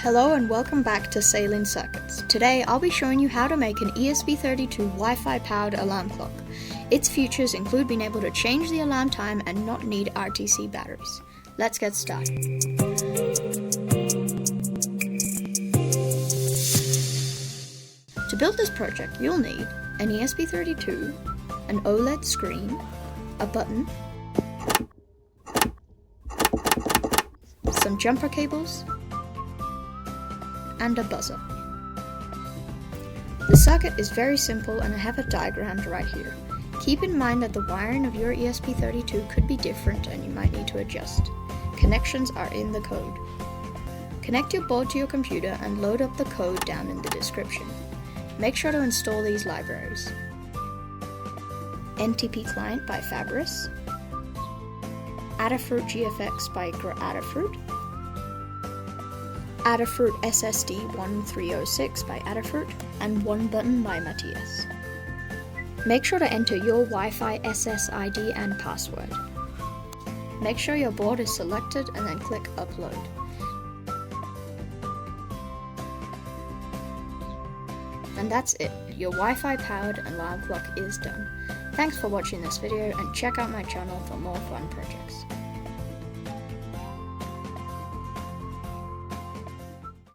Hello and welcome back to Sailing Circuits. Today I'll be showing you how to make an ESP32 Wi-Fi powered alarm clock. Its features include being able to change the alarm time and not need RTC batteries. Let's get started. To build this project you'll need an ESP32, an OLED screen, a button, some jumper cables, and a buzzer. The circuit is very simple and I have it diagrammed right here. Keep in mind that the wiring of your ESP32 could be different and you might need to adjust. Connections are in the code. Connect your board to your computer and load up the code down in the description. Make sure to install these libraries: NTP Client by Fabris, Adafruit GFX by Adafruit, Adafruit SSD 1306 by Adafruit, and One Button by Matthias. Make sure to enter your Wi-Fi SSID and password. Make sure your board is selected and then click Upload. And that's it, your Wi-Fi powered alarm clock is done. Thanks for watching this video and check out my channel for more fun projects.